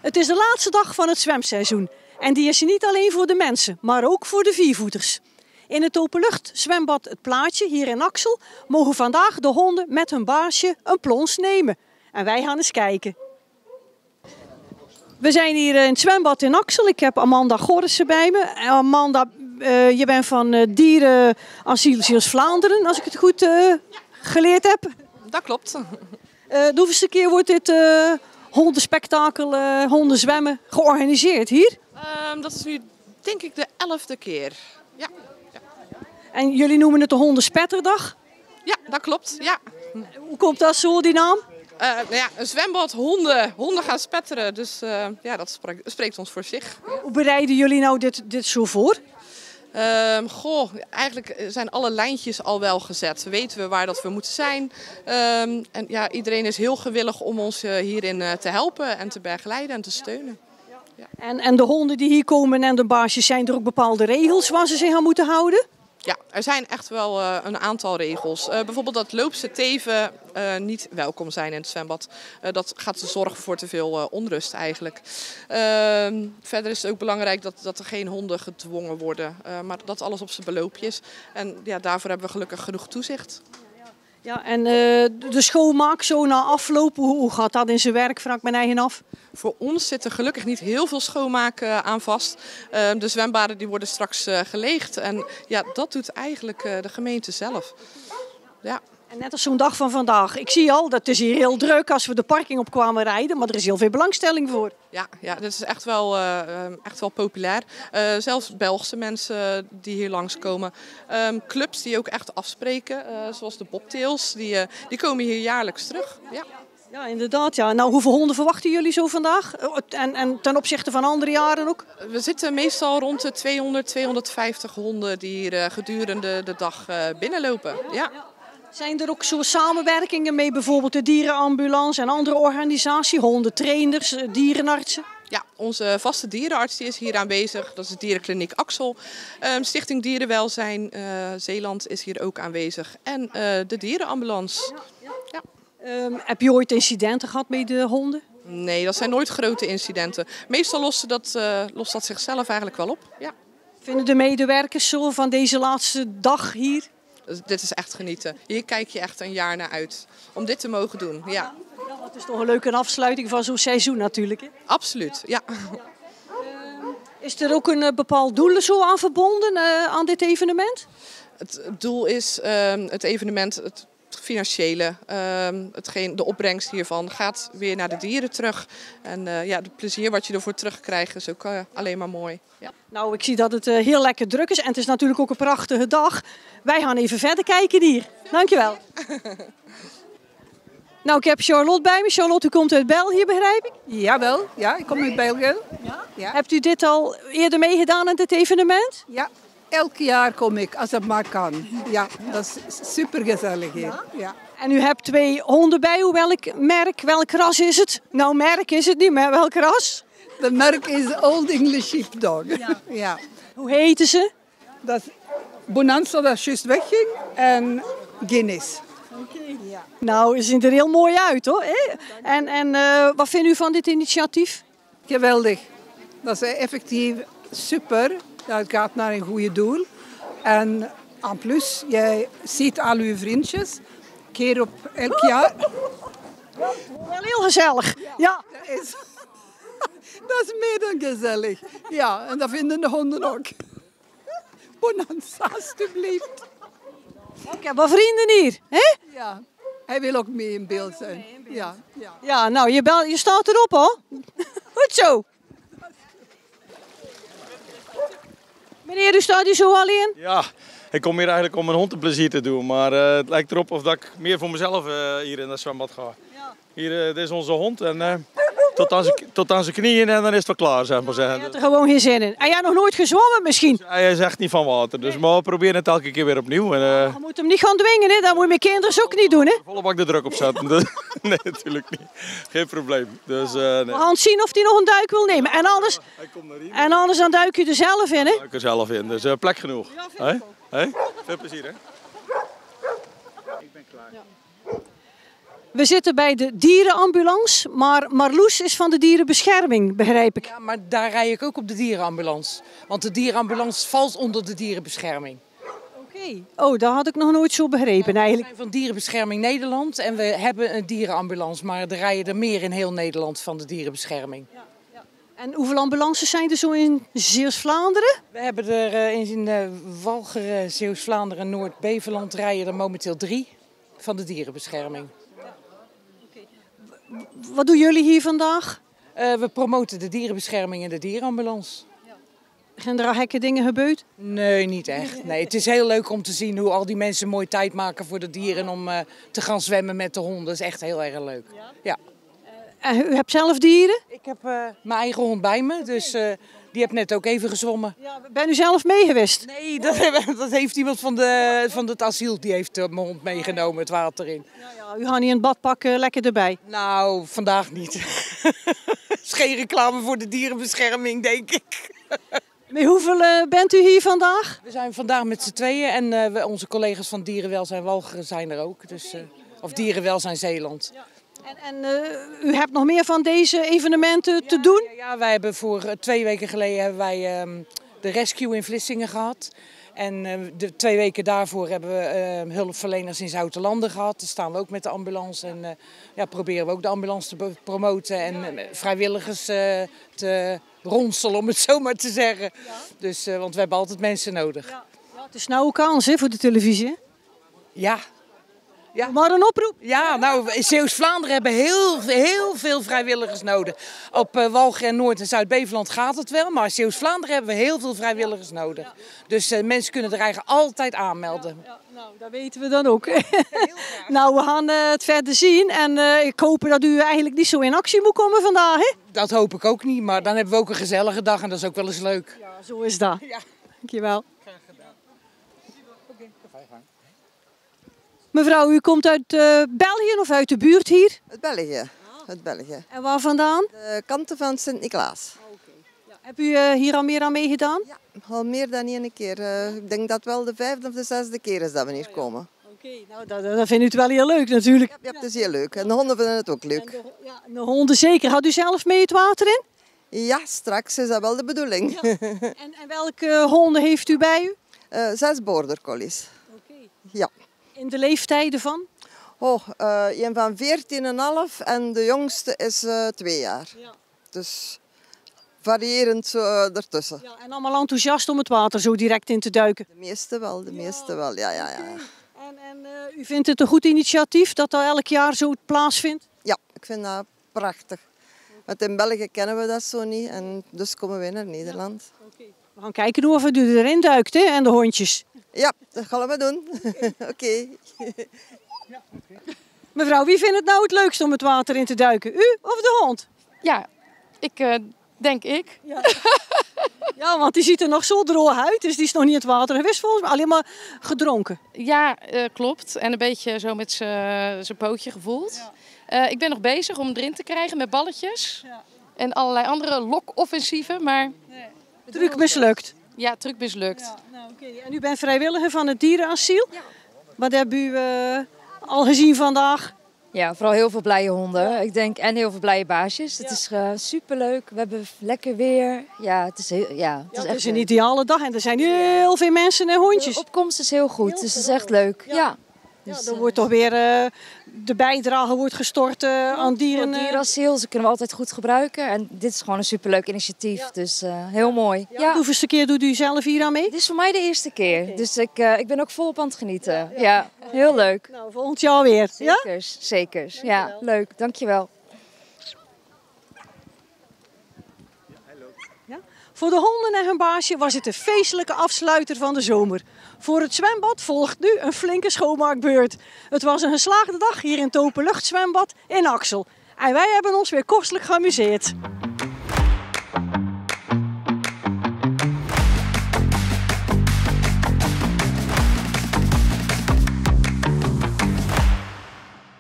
Het is de laatste dag van het zwemseizoen en die is er niet alleen voor de mensen, maar ook voor de viervoeters. In het openluchtzwembad Het Plaatje hier in Axel mogen vandaag de honden met hun baasje een plons nemen. En wij gaan eens kijken. We zijn hier in het zwembad in Axel. Ik heb Amanda Gorrissen bij me. Amanda, je bent van Dierenasiel Zeeuws-Vlaanderen, als ik het goed geleerd heb. Dat klopt. De hoeveelste keer wordt dit hondenspektakel, hondenzwemmen georganiseerd hier? Dat is nu denk ik de 11e keer. Ja. Ja. En jullie noemen het de Hondenspetterdag? Ja, dat klopt. Ja. Hoe komt dat zo, die naam? Een zwembad, honden gaan spetteren. Dus ja, dat spreekt ons voor zich. Hoe bereiden jullie nou dit zo voor? Eigenlijk zijn alle lijntjes al wel gezet. Weten we waar dat we moeten zijn. En ja, iedereen is heel gewillig om ons hierin te helpen en te begeleiden en te steunen. Ja. En de honden die hier komen en de baasjes, zijn er ook bepaalde regels waar ze zich aan moeten houden? Ja, er zijn echt wel een aantal regels. Bijvoorbeeld dat loopse teven niet welkom zijn in het zwembad. Dat gaat zorgen voor te veel onrust eigenlijk. Verder is het ook belangrijk dat er geen honden gedwongen worden. Maar dat alles op zijn beloopje is. En ja, daarvoor hebben we gelukkig genoeg toezicht. Ja, en de schoonmaak zo na afloop, hoe gaat dat in zijn werk? Vraag ik mijn eigen af. Voor ons zit er gelukkig niet heel veel schoonmaak aan vast. De zwembaden die worden straks geleegd. En ja, dat doet eigenlijk de gemeente zelf. Ja. En net als zo'n dag van vandaag. Ik zie al, dat is hier heel druk als we de parking op kwamen rijden. Maar er is heel veel belangstelling voor. Ja, dit is echt wel populair. Zelfs Belgische mensen die hier langskomen. Clubs die ook echt afspreken, zoals de Bobtails, die komen hier jaarlijks terug. Ja. Ja, inderdaad. Ja. Nou, hoeveel honden verwachten jullie zo vandaag? En ten opzichte van andere jaren ook? We zitten meestal rond de 200, 250 honden die hier gedurende de dag binnenlopen. Ja. Zijn er ook zo samenwerkingen mee bijvoorbeeld de dierenambulance en andere organisaties, hondentrainers, dierenartsen? Ja, onze vaste dierenarts die is hier aanwezig. Dat is de Dierenkliniek Axel. Stichting Dierenwelzijn Zeeland is hier ook aanwezig. En de dierenambulance. Ja. Heb je ooit incidenten gehad met de honden? Nee, dat zijn nooit grote incidenten. Meestal lost dat zichzelf eigenlijk wel op. Ja. Vinden de medewerkers zo van deze laatste dag hier? Dit is echt genieten. Hier kijk je echt een jaar naar uit. Om dit te mogen doen, ja. Het is toch een leuke afsluiting van zo'n seizoen natuurlijk, hè? Absoluut, ja. Is er ook een bepaald doel zo aan verbonden aan dit evenement? Het doel is het evenement, het financiële, de opbrengst hiervan gaat weer naar de dieren terug. En het plezier wat je ervoor terugkrijgt is ook alleen maar mooi. Ja. Nou, ik zie dat het heel lekker druk is en het is natuurlijk ook een prachtige dag. Wij gaan even verder kijken hier. Dankjewel. Nou, ik heb Charlotte bij me. Charlotte, u komt uit België, begrijp ik? Jawel, ja, ik kom uit België. Ja? Ja. Hebt u dit al eerder meegedaan aan dit evenement? Ja, elk jaar kom ik, als het maar kan. Ja, dat is super gezellig hier. Ja. En u hebt 2 honden bij u. Welk ras is het? Nou, merk is het niet, maar welk ras? De merk is Old English Sheepdog. Ja. Ja. Hoe heten ze? Dat is Bonanza, dat juist wegging, en Guinness. Ja. Nou, ze zien er heel mooi uit, hoor. En wat vindt u van dit initiatief? Geweldig. Dat is effectief super. Dat gaat naar een goede doel. En en plus, jij ziet al uw vriendjes keer op elk jaar. Wel heel gezellig. Ja. Dat is meer dan gezellig. Ja, en dat vinden de honden ook. Bonanza, alstublieft. Ik heb wel vrienden hier, hè? Ja, hij wil ook mee in beeld zijn. Ja, ja. Ja, nou, je staat erop, hoor. Goed zo. Meneer, u staat hier zo alleen? Ja, ik kom hier eigenlijk om mijn hond een plezier te doen. Maar het lijkt erop of dat ik meer voor mezelf hier in dat zwembad ga. Ja. Hier, dit is onze hond en tot aan zijn knieën en dan is het wel klaar, zeg maar Je zeggen. hebt er gewoon geen zin in. En jij nog nooit gezwommen misschien? Hij is echt niet van water, dus maar we proberen het elke keer weer opnieuw. En, Je moet hem niet gaan dwingen, hè? Dat moet je met kinderen ook niet doen. Hè? volle bak de druk op zetten. Dus, nee, natuurlijk niet. Geen probleem. Dus, nee. We gaan zien of hij nog een duik wil nemen. Hij komt naar hier. En anders dan duik je er zelf in. Hè? Ik er zelf in, dus plek genoeg. Hey? Veel plezier, hè? We zitten bij de dierenambulance, maar Marloes is van de dierenbescherming, begrijp ik. Ja, maar daar rij ik ook op de dierenambulance. Want de dierenambulance valt onder de dierenbescherming. Oké. Oh, dat had ik nog nooit zo begrepen We eigenlijk. zijn van Dierenbescherming Nederland en we hebben een dierenambulance. Maar er rijden er meer in heel Nederland van de dierenbescherming. En hoeveel ambulances zijn er zo in Zeeuws-Vlaanderen? We hebben er in Walcheren, Zeeuws-Vlaanderen, Noord-Beveland rijden er momenteel 3 van de dierenbescherming. Wat doen jullie hier vandaag? We promoten de dierenbescherming en de dierenambulance. Zijn er al gekke dingen gebeurd? Nee, niet echt. Nee, het is heel leuk om te zien hoe al die mensen mooi tijd maken voor de dieren om te gaan zwemmen met de honden. Dat is echt heel erg leuk. Ja. En u hebt zelf dieren? Ik heb mijn eigen hond bij me, dus die heb net ook even gezwommen. Ja, ben u zelf mee geweest? Nee, dat heeft iemand van het asiel, die heeft mijn hond meegenomen het water in. Ja, u gaat niet in het bad pakken, lekker erbij. Nou, vandaag niet. Het is geen reclame voor de dierenbescherming, denk ik. Met hoeveel bent u hier vandaag? We zijn vandaag met z'n tweeën en onze collega's van Dierenwelzijn Walcheren zijn er ook. Dus, of Dierenwelzijn Zeeland. En u hebt nog meer van deze evenementen te doen? Ja, wij hebben voor 2 weken geleden hebben wij de rescue in Vlissingen gehad. En de 2 weken daarvoor hebben we hulpverleners in Zoutelanden gehad. Daar staan we ook met de ambulance en proberen we ook de ambulance te promoten en vrijwilligers te ronselen, om het zo maar te zeggen. Dus, want we hebben altijd mensen nodig. Ja, het is nou een kans hè, voor de televisie. Hè? Ja. Maar een oproep. Ja, nou, in Zeeuws-Vlaanderen hebben heel veel vrijwilligers nodig. Op Walcheren en Noord- en Zuid-Beveland gaat het wel, maar in Zeeuws-Vlaanderen hebben we heel veel vrijwilligers nodig. Dus mensen kunnen er eigenlijk altijd aanmelden. Ja, nou, dat weten we dan ook. Nou, we gaan het verder zien en ik hoop dat u eigenlijk niet zo in actie moet komen vandaag. Hè? Dat hoop ik ook niet, maar dan hebben we ook een gezellige dag en dat is ook wel eens leuk. Ja, zo is dat. Ja. Dankjewel. Mevrouw, u komt uit België of uit de buurt hier? Uit België. Uit België. En waar vandaan? De kanten van Sint-Niklaas. Heb u hier al meer aan meegedaan? Ja, al meer dan 1 keer. Ik denk dat wel de 5e of de 6e keer is dat we hier komen. Oké, nou dat vindt u het wel heel leuk natuurlijk. Ja, het is heel leuk. En de honden vinden het ook leuk. En de honden zeker. Gaat u zelf mee het water in? Ja, straks is dat wel de bedoeling. En welke honden heeft u bij u? 6 border collies. Ja. In de leeftijden van? Een van 14,5 en de jongste is 2 jaar. Ja. Dus variërend ertussen. Ja, en allemaal enthousiast om het water zo direct in te duiken. De meeste wel, ja. En u vindt het een goed initiatief dat er elk jaar zo plaatsvindt? Ja, ik vind dat prachtig. Want in België kennen we dat zo niet en dus komen we naar Nederland. We gaan kijken of u erin duikt hè, en de hondjes. Ja, dat gaan we doen. Oké. Mevrouw, wie vindt het nou het leukst om het water in te duiken? U of de hond? Ja, denk ik. Ja, want die ziet er nog zo droog uit, dus die is nog niet in het water geweest volgens mij. Alleen maar gedronken. Ja, klopt. En een beetje zo met zijn pootje gevoeld. Ik ben nog bezig om hem erin te krijgen met balletjes. Ja. En allerlei andere lokoffensieven, maar... Truc mislukt. Ja, truc mislukt. Ja, nou, okay. En u bent vrijwilliger van het dierenasiel. Ja. Wat hebben u al gezien vandaag? Ja, vooral heel veel blije honden. Ik denk, en heel veel blije baasjes. Het is superleuk. We hebben lekker weer. Ja, het is echt een ideale dag en er zijn heel veel mensen en hondjes. De opkomst is heel goed, dus het is echt leuk. Ja. Dus, er wordt toch weer de bijdrage wordt gestort aan dieren. Het dierenasiel, ze kunnen we altijd goed gebruiken. En dit is gewoon een superleuk initiatief, dus heel mooi. Ja. Hoeveelste keer doet u zelf hier aan mee? Dit is voor mij de eerste keer, dus ik ben ook volop aan het genieten. Ja, heel leuk. Nou, volgend jaar weer. Zekers. Ja, leuk. Dankjewel. Voor de honden en hun baasje was het een feestelijke afsluiter van de zomer. Voor het zwembad volgt nu een flinke schoonmaakbeurt. Het was een geslaagde dag hier in het openluchtzwembad in Axel. En wij hebben ons weer kostelijk geamuseerd.